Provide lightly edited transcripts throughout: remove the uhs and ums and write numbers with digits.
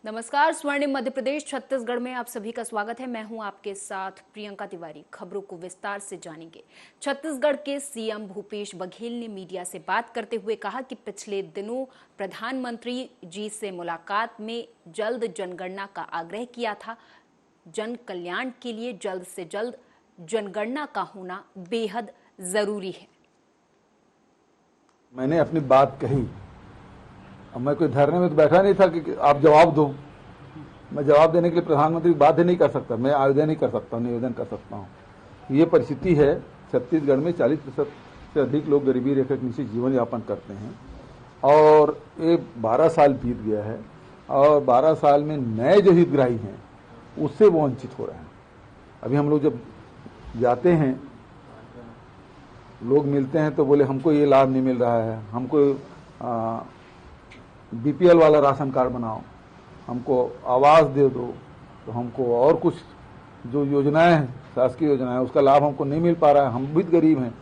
नमस्कार। स्वर्णिम मध्य प्रदेश छत्तीसगढ़ में आप सभी का स्वागत है। मैं हूं आपके साथ प्रियंका तिवारी। खबरों को विस्तार से जानेंगे। छत्तीसगढ़ के सीएम भूपेश बघेल ने मीडिया से बात करते हुए कहा कि पिछले दिनों प्रधानमंत्री जी से मुलाकात में जल्द जनगणना का आग्रह किया था। जन कल्याण के लिए जल्द से जल्द जनगणना का होना बेहद जरूरी है। मैंने अपनी बात कही। अब मैं कोई धरने में तो बैठा नहीं था कि आप जवाब दो। मैं जवाब देने के लिए प्रधानमंत्री को बाध्य नहीं कर सकता। मैं आवेदन नहीं कर सकता, निवेदन कर सकता हूँ। ये परिस्थिति है। छत्तीसगढ़ में 40% से अधिक लोग गरीबी रेखा के नीचे जीवन यापन करते हैं और ये 12 साल बीत गया है और 12 साल में नए जो हितग्राही हैं उससे वो वंचित हो रहे हैं। अभी हम लोग जब जाते हैं, लोग मिलते हैं तो बोले हमको ये लाभ नहीं मिल रहा है, हमको बीपीएल वाला राशन कार्ड बनाओ, हमको आवास दे दो, तो हमको और कुछ जो योजनाएं हैं, शासकीय योजनाएं, उसका लाभ हमको नहीं मिल पा रहा है, हम भी गरीब हैं।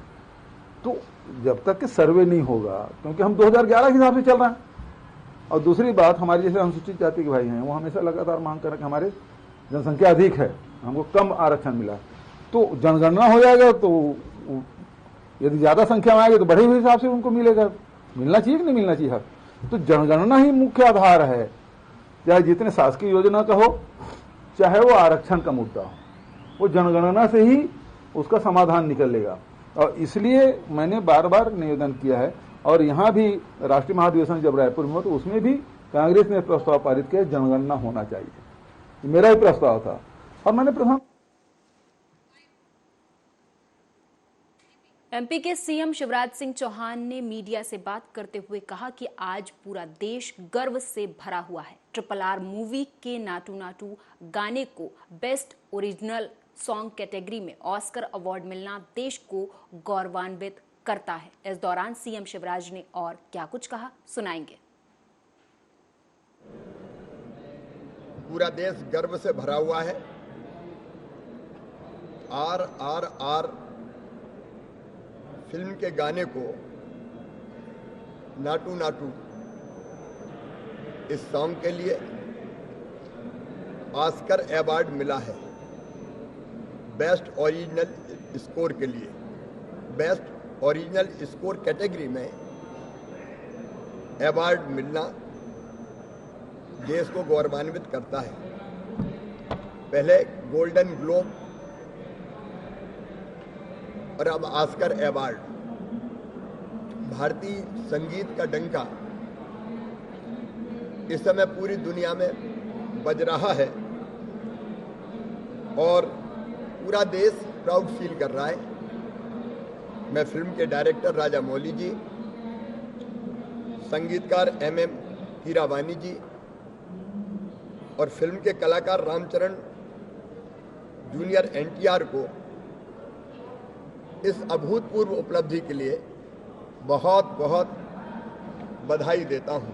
तो जब तक कि सर्वे नहीं होगा, क्योंकि हम 2011 के हिसाब से चल रहे हैं। और दूसरी बात, हमारे जैसे अनुसूचित जाति के भाई हैं वो हमेशा लगातार मांग कर रहे हैं कि हमारे जनसंख्या अधिक है, हमको कम आरक्षण मिला। तो जनगणना हो जाएगा तो यदि ज्यादा संख्या में आएगी तो बढ़े हुए हिसाब से उनको मिलेगा। मिलना चाहिए कि नहीं मिलना चाहिए हक। तो जनगणना ही मुख्य आधार है, चाहे जितने शासकीय योजना का हो, चाहे वो आरक्षण का मुद्दा हो, वो जनगणना से ही उसका समाधान निकलेगा। और इसलिए मैंने बार बार निवेदन किया है। और यहाँ भी राष्ट्रीय महाधिवेशन जब रायपुर में हुआ तो उसमें भी कांग्रेस ने प्रस्ताव पारित किया, जनगणना होना चाहिए। मेरा ही प्रस्ताव था और मैंने एमपी के सीएम शिवराज सिंह चौहान ने मीडिया से बात करते हुए कहा कि आज पूरा देश गर्व से भरा हुआ है। RRR मूवी के नाटू नाटू गाने को बेस्ट ओरिजिनल सॉन्ग कैटेगरी में ऑस्कर अवार्ड मिलना देश को गौरवान्वित करता है। इस दौरान सीएम शिवराज ने और क्या कुछ कहा, सुनाएंगे। पूरा देश गर्व से भरा हुआ है। RRR फिल्म के गाने को नाटू नाटू इस सॉन्ग के लिए ऑस्कर अवार्ड मिला है। बेस्ट ओरिजिनल स्कोर के लिए बेस्ट ओरिजिनल स्कोर कैटेगरी में अवार्ड मिलना देश को गौरवान्वित करता है। पहले गोल्डन ग्लोब और अब ऑस्कर अवार्ड। भारतीय संगीत का डंका इस समय पूरी दुनिया में बज रहा है और पूरा देश प्राउड फील कर रहा है। मैं फिल्म के डायरेक्टर राजा मौली जी, संगीतकार MM हीरावानी जी और फिल्म के कलाकार रामचरण जूनियर NTR को इस अभूतपूर्व उपलब्धि के लिए बहुत बहुत बधाई देता हूं।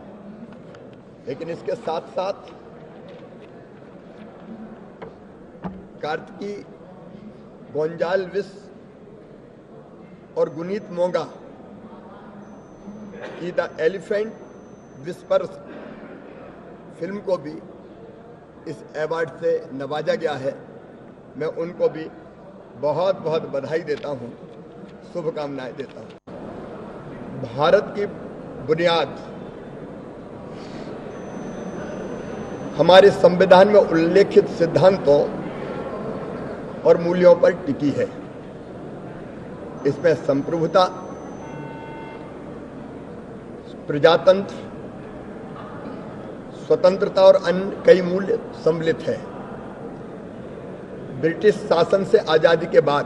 लेकिन इसके साथ साथ कार्तिकी गोंजाल्विस और गुनीत मोंगा की द एलिफेंट विस्पर्स फिल्म को भी इस अवार्ड से नवाजा गया है। मैं उनको भी बहुत बहुत बधाई देता हूं, शुभकामनाएं देता हूं। भारत की बुनियाद हमारे संविधान में उल्लेखित सिद्धांतों और मूल्यों पर टिकी है। इसमें संप्रभुता, प्रजातंत्र, स्वतंत्रता और अन्य कई मूल्य सम्मिलित है। ब्रिटिश शासन से आजादी के बाद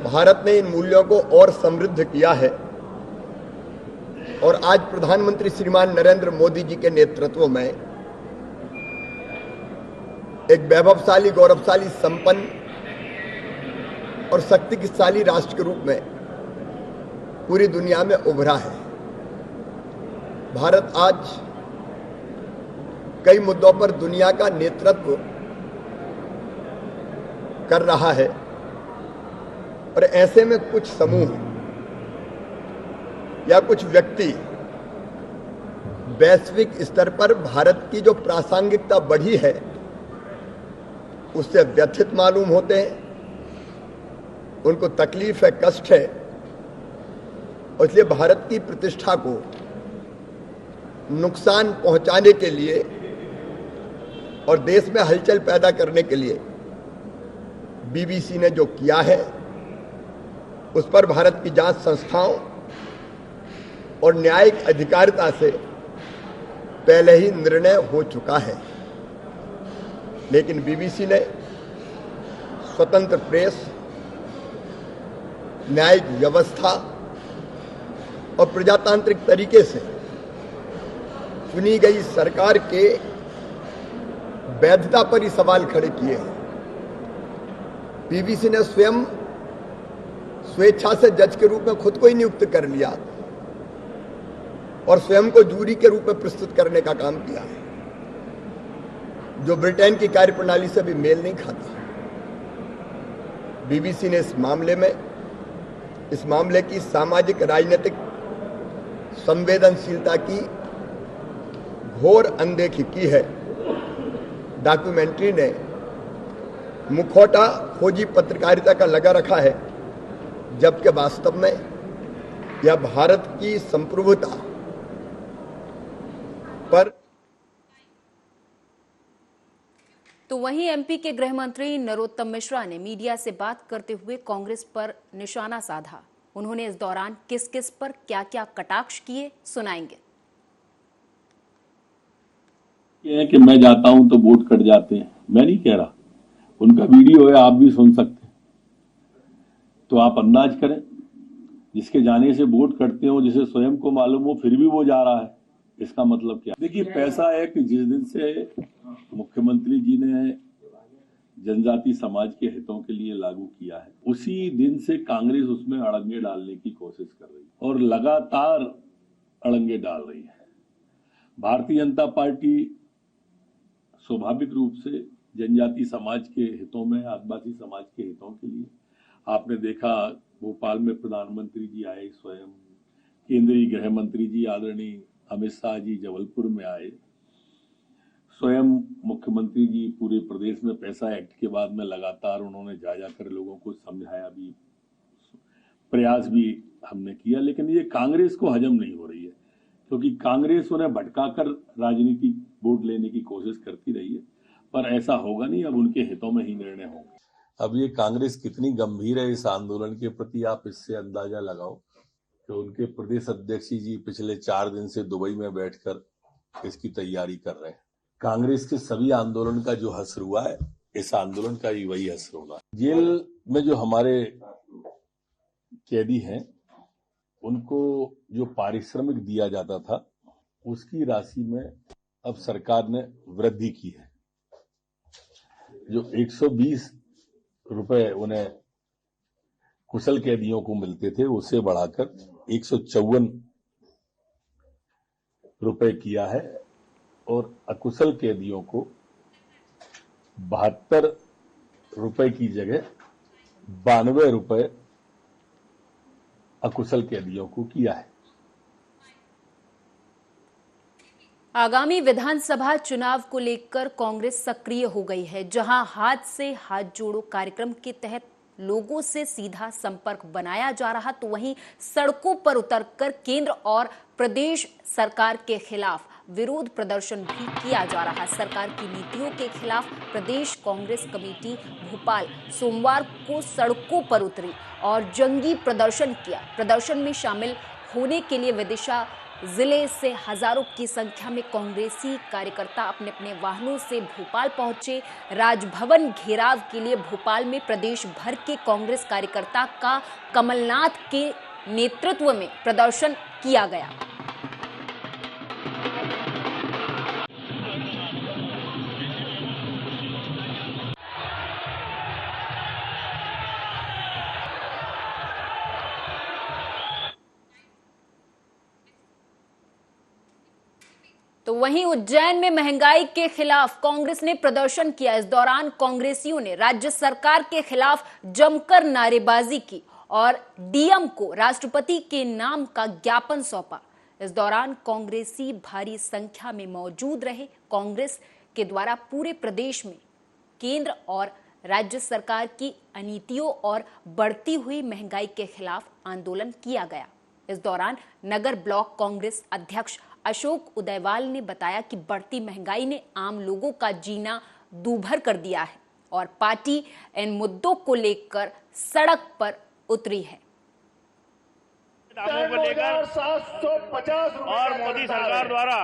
भारत ने इन मूल्यों को और समृद्ध किया है और आज प्रधानमंत्री श्रीमान नरेंद्र मोदी जी के नेतृत्व में एक वैभवशाली, गौरवशाली, संपन्न और शक्तिशाली राष्ट्र के रूप में पूरी दुनिया में उभरा है। भारत आज कई मुद्दों पर दुनिया का नेतृत्व कर रहा है और ऐसे में कुछ समूह या कुछ व्यक्ति वैश्विक स्तर पर भारत की जो प्रासंगिकता बढ़ी है उससे व्यथित मालूम होते हैं, उनको तकलीफ है, कष्ट है, और इसलिए भारत की प्रतिष्ठा को नुकसान पहुंचाने के लिए और देश में हलचल पैदा करने के लिए बीबीसी ने जो किया है उस पर भारत की जांच संस्थाओं और न्यायिक अधिकारिता से पहले ही निर्णय हो चुका है। लेकिन बीबीसी ने स्वतंत्र प्रेस, न्यायिक व्यवस्था और प्रजातांत्रिक तरीके से चुनी गई सरकार के वैधता पर ही सवाल खड़े किए हैं। बीबीसी ने स्वयं स्वेच्छा से जज के रूप में खुद को ही नियुक्त कर लिया और स्वयं को जूरी के रूप में प्रस्तुत करने का काम किया है, जो ब्रिटेन की कार्यप्रणाली से भी मेल नहीं खाता। बीबीसी ने इस मामले की सामाजिक राजनीतिक संवेदनशीलता की घोर अनदेखी की है। डॉक्यूमेंट्री ने मुखौटा खोजी पत्रकारिता का लगा रखा है, जबकि वास्तव में यह भारत की संप्रभुता पर। तो वहीं एमपी के गृह मंत्री नरोत्तम मिश्रा ने मीडिया से बात करते हुए कांग्रेस पर निशाना साधा। उन्होंने इस दौरान किस किस पर क्या क्या कटाक्ष किए, सुनाएंगे। कि मैं जाता हूं तो वोट कट जाते हैं, मैं नहीं कह रहा, उनका वीडियो है, आप भी सुन सकते हैं। तो आप अंदाज करें, जिसके जाने से वोट कटते हो, जिसे स्वयं को मालूम हो, फिर भी वो जा रहा है, इसका मतलब क्या? देखिए, पैसा है कि जिस दिन से मुख्यमंत्री जी ने जनजाति समाज के हितों के लिए लागू किया है, उसी दिन से कांग्रेस उसमें अड़ंगे डालने की कोशिश कर रही है और लगातार अड़ंगे डाल रही है। भारतीय जनता पार्टी स्वाभाविक रूप से जनजाति समाज के हितों में, आदिवासी समाज के हितों के लिए, आपने देखा भोपाल में प्रधानमंत्री जी आए, स्वयं केंद्रीय गृह मंत्री जी आदरणीय अमित शाह जी जबलपुर में आए, स्वयं मुख्यमंत्री जी पूरे प्रदेश में पैसा एक्ट के बाद में लगातार उन्होंने जाकर लोगों को समझाया भी, प्रयास भी हमने किया। लेकिन ये कांग्रेस को हजम नहीं हो रही है, क्योंकि कांग्रेस उन्हें भटकाकर राजनीतिक वोट लेने की कोशिश करती रही है, पर ऐसा होगा नहीं। अब उनके हितों में ही निर्णय होंगे। अब ये कांग्रेस कितनी गंभीर है इस आंदोलन के प्रति, आप इससे अंदाजा लगाओ कि उनके प्रदेश अध्यक्ष जी पिछले 4 दिन से दुबई में बैठकर इसकी तैयारी कर रहे हैं। कांग्रेस के सभी आंदोलन का जो असर हुआ है, इस आंदोलन का भी वही असर होगा। जेल में जो हमारे कैदी हैं, उनको जो पारिश्रमिक दिया जाता था, उसकी राशि में अब सरकार ने वृद्धि की है। जो 120 रुपए उन्हें कुशल कैदियों को मिलते थे, उसे बढ़ाकर 154 रुपए किया है और अकुशल कैदियों को 72 रुपए की जगह 92 रुपए अकुशल कैदियों को किया है। आगामी विधानसभा चुनाव को लेकर कांग्रेस सक्रिय हो गई है। जहां हाथ से हाथ जोड़ो कार्यक्रम के तहत लोगों से सीधा संपर्क बनाया जा रहा, तो वहीं सड़कों पर उतरकर केंद्र और प्रदेश सरकार के खिलाफ विरोध प्रदर्शन भी किया जा रहा। सरकार की नीतियों के खिलाफ प्रदेश कांग्रेस कमेटी भोपाल सोमवार को सड़कों पर उतरी और जंगी प्रदर्शन किया। प्रदर्शन में शामिल होने के लिए विदिशा जिले से हजारों की संख्या में कांग्रेसी कार्यकर्ता अपने अपने वाहनों से भोपाल पहुंचे। राजभवन घेराव के लिए भोपाल में प्रदेश भर के कांग्रेस कार्यकर्ता का कमलनाथ के नेतृत्व में प्रदर्शन किया गया। तो वहीं उज्जैन में महंगाई के खिलाफ कांग्रेस ने प्रदर्शन किया। इस दौरान कांग्रेसियों ने राज्य सरकार के खिलाफ जमकर नारेबाजी की और डीएम को राष्ट्रपति के नाम का ज्ञापन सौंपा। इस दौरान कांग्रेसी भारी संख्या में मौजूद रहे। कांग्रेस के द्वारा पूरे प्रदेश में केंद्र और राज्य सरकार की अनीतियों और बढ़ती हुई महंगाई के खिलाफ आंदोलन किया गया। इस दौरान नगर ब्लॉक कांग्रेस अध्यक्ष अशोक उदयवाल ने बताया कि बढ़ती महंगाई ने आम लोगों का जीना दूभर कर दिया है और पार्टी इन मुद्दों को लेकर सड़क पर उतरी है। दामों को लेकर 750 और मोदी सरकार द्वारा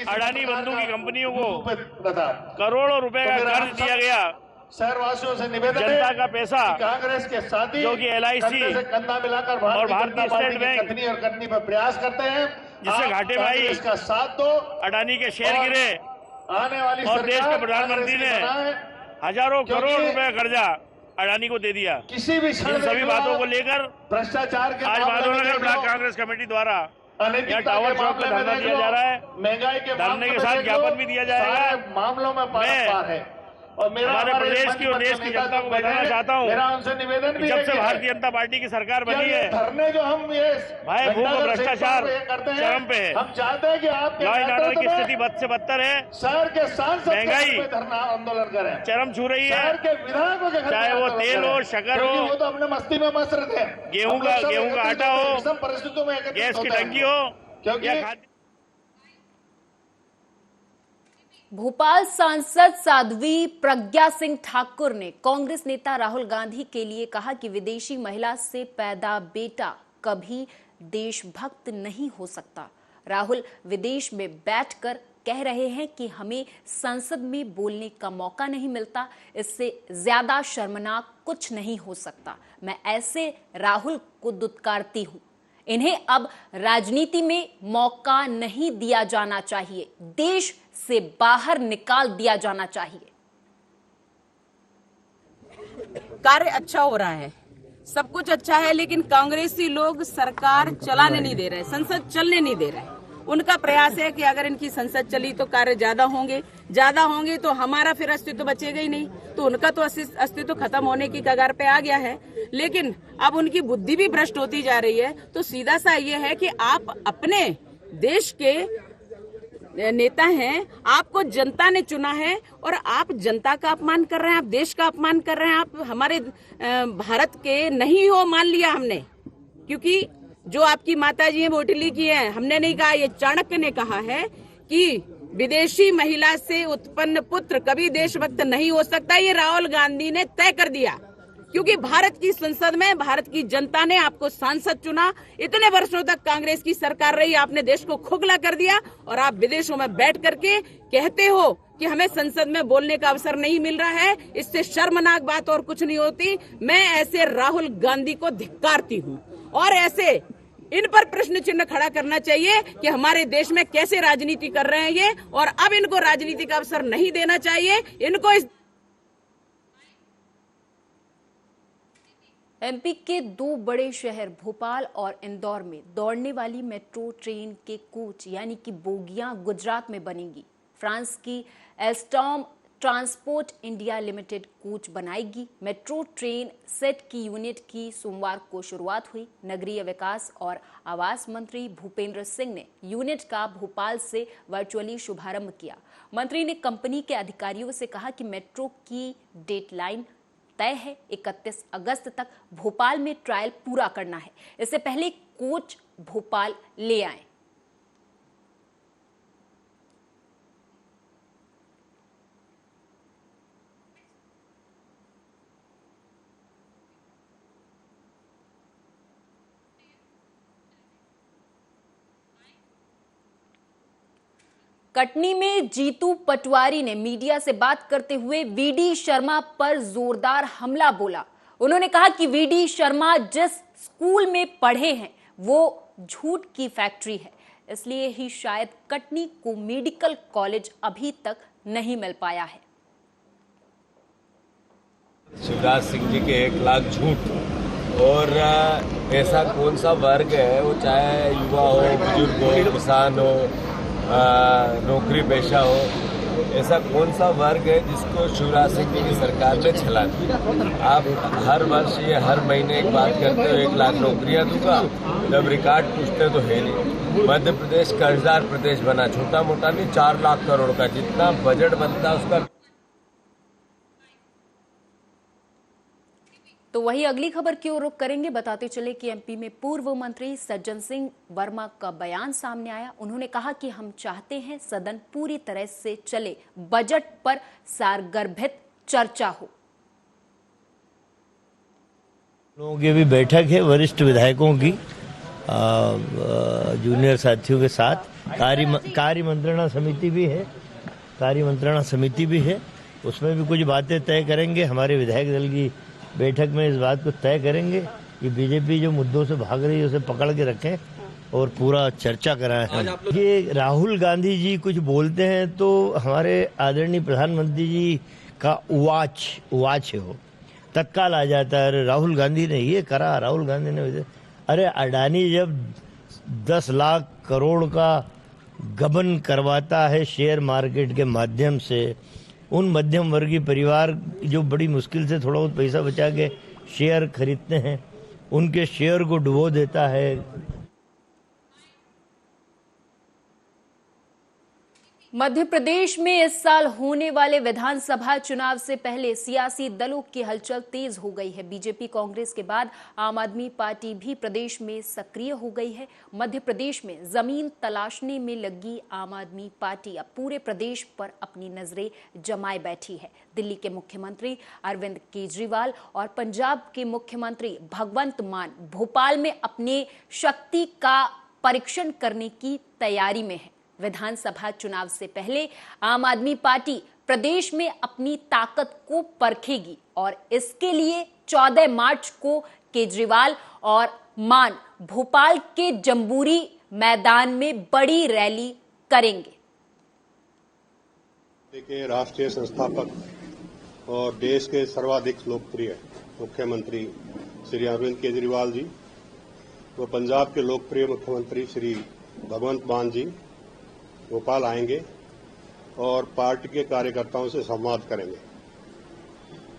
अडानी बंधु की कंपनियों को करोड़ों रुपए का कर्ज दिया गया। शहरवासियों से निवेदन जनता का पैसा कांग्रेस के साथी जो कि LIC कंधा मिलाकर और भारतीय स्टेट बैंक कथनी और कटनी पर प्रयास करते हैं, जिससे घाटे में आई, इसका साथ दो। अडानी के शेयर गिरे आने वाली और देश के प्रधानमंत्री ने हजारों करोड़ रुपए का कर्जा अडानी को दे दिया। किसी भी इन सभी बातों को लेकर भ्रष्टाचार के आज माधवनगर ब्लॉक कांग्रेस कमेटी द्वारा यहाँ टावर चौक पर धरना दिया जा रहा है। महंगाई के धरने के साथ ज्ञापन भी दिया जाएगा। मामलों में पार है और हमारे प्रदेश की और देश की जनता को बताना चाहता हूँ, मेरा उनसे निवेदन भी जब से भारतीय जनता पार्टी की सरकार बनी है, धरने जो हम ये भाई भूख और भ्रष्टाचार चरम पे है। हम चाहते हैं कि आप लॉ एंड ऑर्डर की स्थिति बद से बदतर है। शहर के सांसद महंगाई धरना आंदोलन करें, चरम छू रही शहर है। के विधायकों के चाहे वो तेल हो, शक्कर हो, वो तो अपने मस्ती में मस्त रहते हैं। गेहूं का आटा हो, परिस्थितियों में गैस की टंकी हो, क्योंकि भोपाल सांसद साध्वी प्रज्ञा सिंह ठाकुर ने कांग्रेस नेता राहुल गांधी के लिए कहा कि विदेशी महिला से पैदा बेटा कभी देशभक्त नहीं हो सकता। राहुल विदेश में बैठकर कह रहे हैं कि हमें संसद में बोलने का मौका नहीं मिलता, इससे ज्यादा शर्मनाक कुछ नहीं हो सकता। मैं ऐसे राहुल को दुत्कारती हूं। इन्हें अब राजनीति में मौका नहीं दिया जाना चाहिए, देश से बाहर निकाल दिया जाना चाहिए। कार्य अच्छा हो रहा है, सब कुछ अच्छा है, लेकिन कांग्रेसी लोग सरकार चलाने नहीं दे रहे, संसद चलने नहीं दे रहे। उनका प्रयास है कि अगर इनकी संसद चली तो कार्य ज्यादा होंगे तो हमारा फिर अस्तित्व बचेगा ही नहीं, तो उनका तो अस्तित्व खत्म होने की कगार पे आ गया है। लेकिन अब उनकी बुद्धि भी भ्रष्ट होती जा रही है। तो सीधा सा ये है कि आप अपने देश के नेता हैं, आपको जनता ने चुना है और आप जनता का अपमान कर रहे हैं, आप देश का अपमान कर रहे हैं, आप हमारे भारत के नहीं हो मान लिया हमने, क्योंकि जो आपकी माताजी है वो इटली की है। हमने नहीं कहा, ये चाणक्य ने कहा है कि विदेशी महिला से उत्पन्न पुत्र कभी देशभक्त नहीं हो सकता। ये राहुल गांधी ने तय कर दिया, क्योंकि भारत की संसद में भारत की जनता ने आपको सांसद चुना। इतने वर्षों तक कांग्रेस की सरकार रही, आपने देश को खोखला कर दिया और आप विदेशों में बैठ करके कहते हो कि हमें संसद में बोलने का अवसर नहीं मिल रहा है। इससे शर्मनाक बात और कुछ नहीं होती। मैं ऐसे राहुल गांधी को धिक्कारती हूँ और ऐसे इन पर प्रश्न चिन्ह खड़ा करना चाहिए कि हमारे देश में कैसे राजनीति कर रहे हैं ये, और अब इनको राजनीति का अवसर नहीं देना चाहिए। इनको इस एमपी के दो बड़े शहर भोपाल और इंदौर में दौड़ने वाली मेट्रो ट्रेन के कोच यानी कि बोगियां गुजरात में बनेंगी। फ्रांस की Alstom transport India limited coach बनाएगी। मेट्रो ट्रेन सेट की यूनिट की सोमवार को शुरुआत हुई। नगरीय विकास और आवास मंत्री भूपेंद्र सिंह ने यूनिट का भोपाल से वर्चुअली शुभारंभ किया। मंत्री ने कंपनी के अधिकारियों से कहा कि मेट्रो की डेडलाइन तय है, 31 अगस्त तक भोपाल में ट्रायल पूरा करना है। इससे पहले कोच भोपाल ले आए। कटनी में जीतू पटवारी ने मीडिया से बात करते हुए वीडी शर्मा पर जोरदार हमला बोला। उन्होंने कहा कि वीडी शर्मा जिस स्कूल में पढ़े हैं वो झूठ की फैक्ट्री है, इसलिए ही शायद कटनी को मेडिकल कॉलेज अभी तक नहीं मिल पाया है। शिवराज सिंह जी के 1 लाख झूठ, और ऐसा कौन सा वर्ग है, वो चाहे युवा हो, बुजुर्ग हो, किसान हो, नौकरी पेशा हो, ऐसा कौन सा वर्ग है जिसको शिवराज सिंह जी की सरकार ने छला दी? आप हर वर्ष ये हर महीने एक बात करते हो 1 लाख नौकरियां दूंगा, जब रिकॉर्ड पूछते तो है नहीं। मध्य प्रदेश कर्जदार प्रदेश बना, छोटा मोटा नहीं, 4 लाख करोड़ का जितना बजट बनता है उसका। तो वही अगली खबर की ओर रुख करेंगे। बताते चले कि एमपी में पूर्व मंत्री सज्जन सिंह वर्मा का बयान सामने आया। उन्होंने कहा कि हम चाहते हैं सदन पूरी तरह से चले, बजट पर सारगर्भित चर्चा हो। लोगों की भी बैठक है वरिष्ठ विधायकों की, जूनियर साथियों के साथ। कार्य मंत्रणा समिति भी है, उसमें भी कुछ बातें तय करेंगे। हमारे विधायक दल की बैठक में इस बात को तय करेंगे कि बीजेपी जो मुद्दों से भाग रही है उसे पकड़ के रखें और पूरा चर्चा कराएं। ये राहुल गांधी जी कुछ बोलते हैं तो हमारे आदरणीय प्रधानमंत्री जी का उवाच है, वो तत्काल आ जाता है। अरे राहुल गांधी ने ये करा, राहुल गांधी ने, अरे अडानी जब 10 लाख करोड़ का गबन करवाता है शेयर मार्केट के माध्यम से, उन मध्यम वर्गीय परिवार जो बड़ी मुश्किल से थोड़ा बहुत पैसा बचा के शेयर खरीदते हैं, उनके शेयर को डुबो देता है। मध्य प्रदेश में इस साल होने वाले विधानसभा चुनाव से पहले सियासी दलों की हलचल तेज हो गई है। बीजेपी कांग्रेस के बाद आम आदमी पार्टी भी प्रदेश में सक्रिय हो गई है। मध्य प्रदेश में जमीन तलाशने में लगी आम आदमी पार्टी अब पूरे प्रदेश पर अपनी नजरें जमाए बैठी है। दिल्ली के मुख्यमंत्री अरविंद केजरीवाल और पंजाब के मुख्यमंत्री भगवंत मान भोपाल में अपने शक्ति का परीक्षण करने की तैयारी में है। विधानसभा चुनाव से पहले आम आदमी पार्टी प्रदेश में अपनी ताकत को परखेगी और इसके लिए 14 मार्च को केजरीवाल और मान भोपाल के जम्बूरी मैदान में बड़ी रैली करेंगे। देखिए, राष्ट्रीय संस्थापक और देश के सर्वाधिक लोकप्रिय मुख्यमंत्री श्री अरविंद केजरीवाल जी व पंजाब के लोकप्रिय मुख्यमंत्री श्री भगवंत मान जी भोपाल आएंगे और पार्टी के कार्यकर्ताओं से संवाद करेंगे।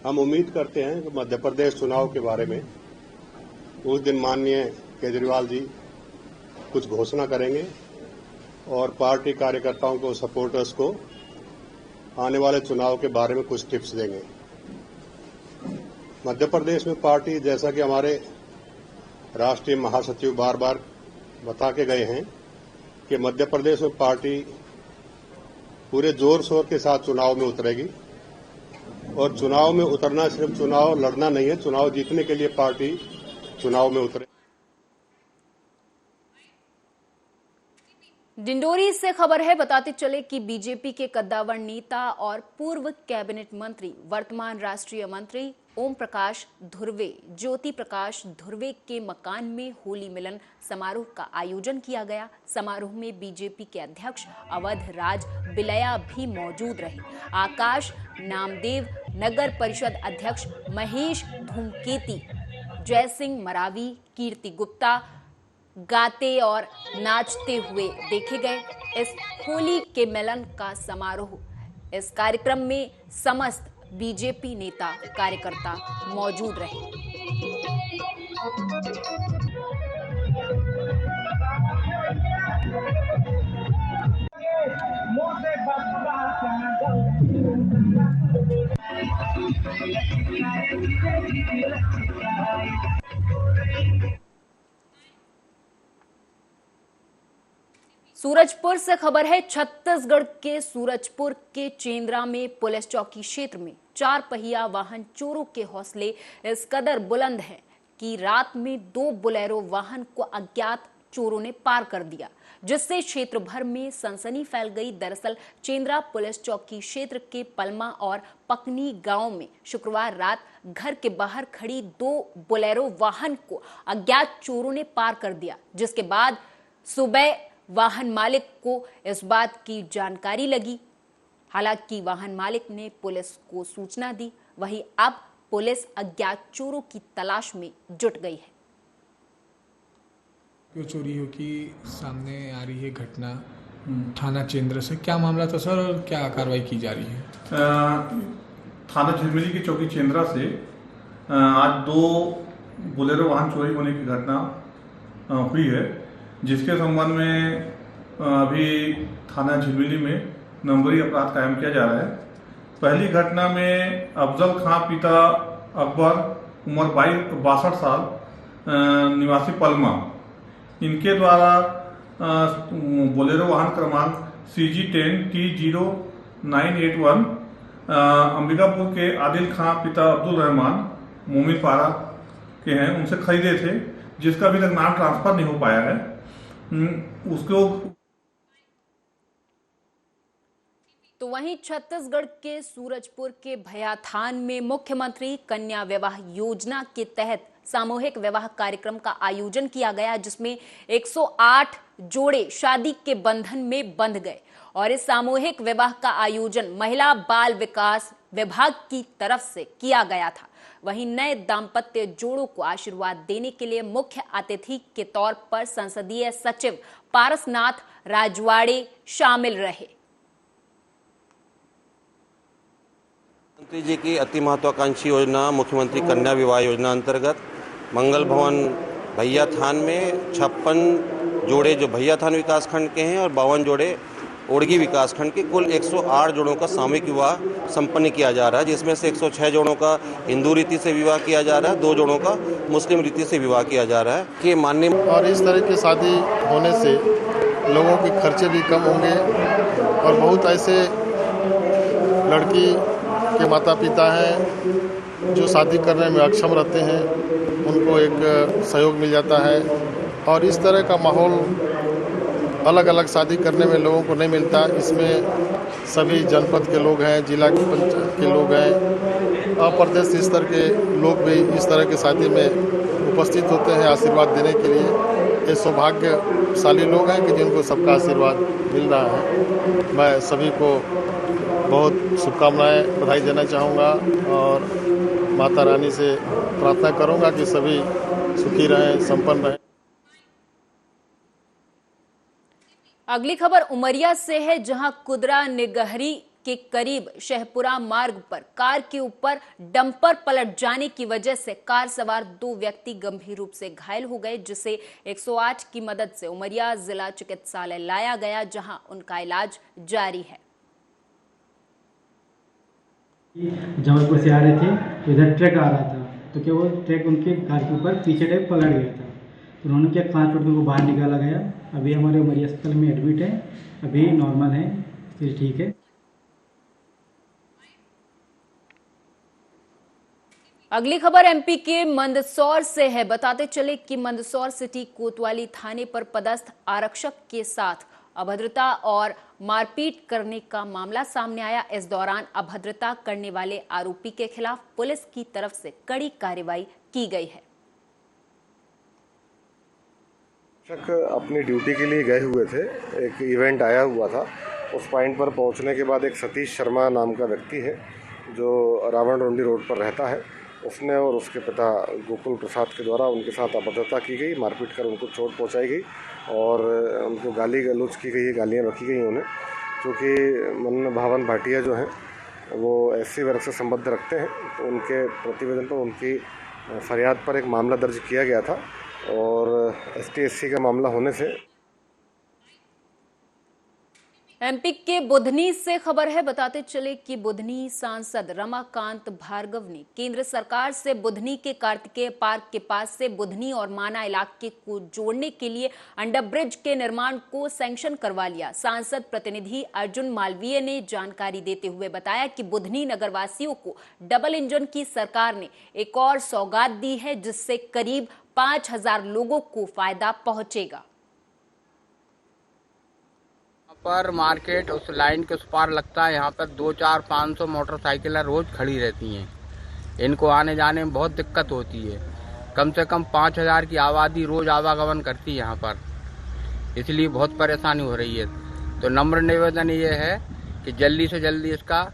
हम उम्मीद करते हैं कि मध्य प्रदेश चुनाव के बारे में उस दिन माननीय केजरीवाल जी कुछ घोषणा करेंगे और पार्टी कार्यकर्ताओं को, सपोर्टर्स को आने वाले चुनाव के बारे में कुछ टिप्स देंगे। मध्य प्रदेश में पार्टी, जैसा कि हमारे राष्ट्रीय महासचिव बार बार बता के गए हैं कि मध्य प्रदेश में पार्टी पूरे जोर शोर के साथ चुनाव में उतरेगी और चुनाव में उतरना सिर्फ चुनाव लड़ना नहीं है, चुनाव जीतने के लिए पार्टी चुनाव में उतरे। डिंडोरी से खबर है। बताते चले कि बीजेपी के कद्दावर नेता और पूर्व कैबिनेट मंत्री, वर्तमान राष्ट्रीय मंत्री ओम प्रकाश धुर्वे, ज्योति प्रकाश धुर्वे के मकान में होली मिलन समारोह का आयोजन किया गया। समारोह में बीजेपी के अध्यक्ष अवध राज बिलया भी मौजूद रहे। आकाश नामदेव, नगर परिषद अध्यक्ष महेश धूमकेती, जयसिंह मरावी, कीर्ति गुप्ता गाते और नाचते हुए देखे गए। इस होली के मिलन का समारोह, इस कार्यक्रम में समस्त बीजेपी नेता कार्यकर्ता मौजूद रहे। सूरजपुर से खबर है। छत्तीसगढ़ के सूरजपुर के चेंद्रा में पुलिस चौकी क्षेत्र में 4 पहिया वाहन चोरों के हौसले इस कदर बुलंद हैं कि रात में 2 बोलेरो वाहन को अज्ञात चोरों ने पार कर दिया, जिससे क्षेत्र भर में सनसनी फैल गई। दरअसल चेंद्रा पुलिस चौकी क्षेत्र के पलमा और पकनी गांव में शुक्रवार रात घर के बाहर खड़ी 2 बोलेरो वाहन को अज्ञात चोरों ने पार कर दिया, जिसके बाद सुबह वाहन मालिक को इस बात की जानकारी लगी। हालांकि वाहन मालिक ने पुलिस को सूचना दी। वहीं अब पुलिस अज्ञात चोरों की तलाश में जुट गई है। जो चोरियों की सामने आ रही है घटना, थाना चेंद्र से। क्या मामला था सर और क्या कार्रवाई की जा रही है? थाना झिलमिली की चौकी चेंद्रा से आज 2 बोलेरो वाहन चोरी होने की घटना हुई है, जिसके संबंध में अभी थाना झिलमिली में नंबरी अपराध कायम किया जा रहा है। पहली घटना में अफजल खां पिता अकबर उम्र 62 साल निवासी पलमा, इनके द्वारा बोलेरो वाहन क्रमांक CG10T0981 अंबिकापुर के आदिल खां पिता अब्दुल रहमान मोमिनपाड़ा के हैं, उनसे खरीदे थे, जिसका अभी तक नाम ट्रांसफर नहीं हो पाया है। उसको तो वहीं छत्तीसगढ़ के सूरजपुर के भैयाथान में मुख्यमंत्री कन्या विवाह योजना के तहत सामूहिक विवाह कार्यक्रम का आयोजन किया गया, जिसमें 108 जोड़े शादी के बंधन में बंध गए। और इस सामूहिक विवाह का आयोजन महिला बाल विकास विभाग की तरफ से किया गया था। वहीं नए दाम्पत्य जोड़ों को आशीर्वाद देने के लिए मुख्य अतिथि के तौर पर संसदीय सचिव पारसनाथ राजवाड़े शामिल रहे। मुख्यमंत्री जी की अति महत्वाकांक्षी योजना मुख्यमंत्री कन्या विवाह योजना अंतर्गत मंगल भवन भैयाथान में 56 जोड़े जो भैयाथान विकासखंड के हैं और 52 जोड़े ओड़गी विकासखंड के कुल 108 जोड़ों का सामूहिक विवाह संपन्न किया जा रहा है, जिसमें से 106 जोड़ों का हिंदू रीति से विवाह किया जा रहा है, 2 जोड़ों का मुस्लिम रीति से विवाह किया जा रहा है कि माननीय। और इस तरह की शादी होने से लोगों के खर्चे भी कम होंगे और बहुत ऐसे लड़की के माता पिता हैं जो शादी करने में अक्षम रहते हैं, उनको एक सहयोग मिल जाता है। और इस तरह का माहौल अलग अलग शादी करने में लोगों को नहीं मिलता। इसमें सभी जनपद के लोग हैं, जिला के पंचायत के लोग हैं और प्रदेश स्तर के लोग भी इस तरह की शादी में उपस्थित होते हैं आशीर्वाद देने के लिए। ये सौभाग्यशाली लोग हैं कि जिनको सबका आशीर्वाद मिल रहा है। मैं सभी को बहुत शुभकामनाएं बधाई देना चाहूँगा और माता रानी से प्रार्थना करूँगा कि सभी सुखी रहें, संपन्न रहें। अगली खबर उमरिया से है, जहां कुदरा निगहरी के करीब शहपुरा मार्ग पर कार के ऊपर डंपर पलट जाने की वजह से कार सवार 2 व्यक्ति गंभीर रूप से घायल हो गए, जिसे 108 की मदद से उमरिया जिला चिकित्सालय लाया गया, जहां उनका इलाज जारी है। जबलपुर से आ रहे थे, इधर ट्रक आ रहा था, तो क्या वो ट्रक उनके कार के ऊपर पीछे टाइप पलट गया था। तो उन्होंने क्या 5 मिनट में उनको बाहर निकाला गया। अभी हमारे उमरिया अस्पताल में एडमिट है, अभी नॉर्मल है, फिर ठीक है। अगली खबर एमपी के मंदसौर से है। बताते चले कि मंदसौर सिटी कोतवाली थाने पर पदस्थ आरक्षक के साथ अभद्रता और मारपीट करने का मामला सामने आया। इस दौरान अभद्रता करने वाले आरोपी के खिलाफ पुलिस की तरफ से कड़ी कार्रवाई की गई है। अपनी ड्यूटी के लिए गए हुए थे, एक इवेंट आया हुआ था। उस पॉइंट पर पहुंचने के बाद एक सतीश शर्मा नाम का व्यक्ति है जो रावण रोंडी रोड पर रहता है, उसने और उसके पिता गोकुल प्रसाद के द्वारा उनके साथ अभद्रता की गई, मारपीट कर उनको चोट पहुंचाई गई और उनको गाली गलौज की गई, गालियाँ रखी गई उन्हें। क्योंकि मन भावन भाटिया जो हैं वो SC वर्ग से संबंध रखते हैं, तो उनके प्रतिवेदन पर उनकी फरियाद पर एक मामला दर्ज किया गया था और ST-SC का मामला होने से। एमपी के बुधनी से खबर है। बताते चले कि बुधनी सांसद रमाकांत भार्गव ने केंद्र सरकार से बुधनी के कार्तिकेय पार्क के पास से बुधनी और माना इलाके को जोड़ने के लिए अंडरब्रिज के निर्माण को सैंक्शन करवा लिया। सांसद प्रतिनिधि अर्जुन मालवीय ने जानकारी देते हुए बताया कि बुधनी नगरवासियों को डबल इंजन की सरकार ने एक और सौगात दी है, जिससे करीब 5000 लोगों को फायदा पहुंचेगा। पर मार्केट उस लाइन के उस पार लगता है, यहाँ पर 200-500 मोटरसाइकिल रोज खड़ी रहती हैं। इनको आने जाने में बहुत दिक्कत होती है। कम से कम 5000 की आबादी रोज आवागमन करती है यहाँ पर, इसलिए बहुत परेशानी हो रही है। तो नम्र निवेदन ये है कि जल्दी से जल्दी इसका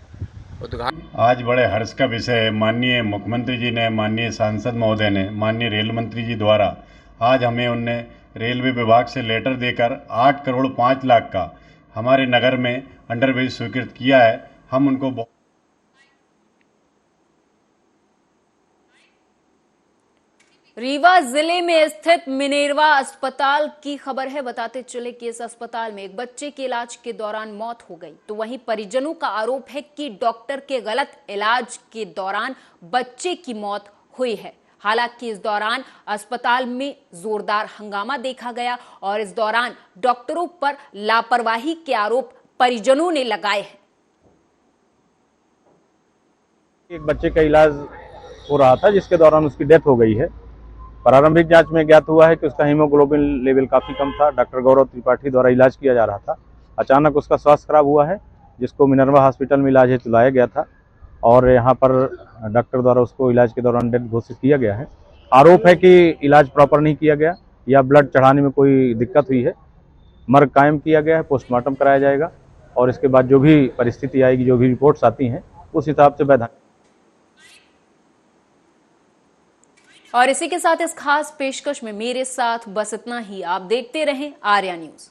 उद्घाटन। आज बड़े हर्ष का विषय है, माननीय मुख्यमंत्री जी ने, माननीय सांसद महोदय ने, माननीय रेल मंत्री जी द्वारा आज हमें उनने रेलवे विभाग से लेटर देकर 8 करोड़ 5 लाख का हमारे नगर में अंडरब्रिज स्वीकृत किया है। हम उनको रीवा जिले में स्थित मिनेरवा अस्पताल की खबर है। बताते चले कि इस अस्पताल में एक बच्चे के इलाज के दौरान मौत हो गई, तो वहीं परिजनों का आरोप है कि डॉक्टर के गलत इलाज के दौरान बच्चे की मौत हुई है। हालांकि इस दौरान अस्पताल में जोरदार हंगामा देखा गया और इस दौरान डॉक्टरों पर लापरवाही के आरोप परिजनों ने लगाए हैं। एक बच्चे का इलाज हो रहा था जिसके दौरान उसकी डेथ हो गई है। प्रारंभिक जांच में ज्ञात हुआ है कि उसका हीमोग्लोबिन लेवल काफ़ी कम था। डॉक्टर गौरव त्रिपाठी द्वारा इलाज किया जा रहा था। अचानक उसका स्वास्थ्य खराब हुआ है, जिसको मिनर्वा हॉस्पिटल में इलाज हेतु लाया गया था और यहाँ पर डॉक्टर द्वारा उसको इलाज के दौरान डेथ घोषित किया गया है। आरोप है कि इलाज प्रॉपर नहीं किया गया या ब्लड चढ़ाने में कोई दिक्कत हुई है। मर्ग कायम किया गया है, पोस्टमार्टम कराया जाएगा और इसके बाद जो भी परिस्थिति आएगी, जो भी रिपोर्ट्स आती हैं, उस हिसाब से वैधानिक। और इसी के साथ इस खास पेशकश में मेरे साथ बस इतना ही। आप देखते रहें आर्या न्यूज।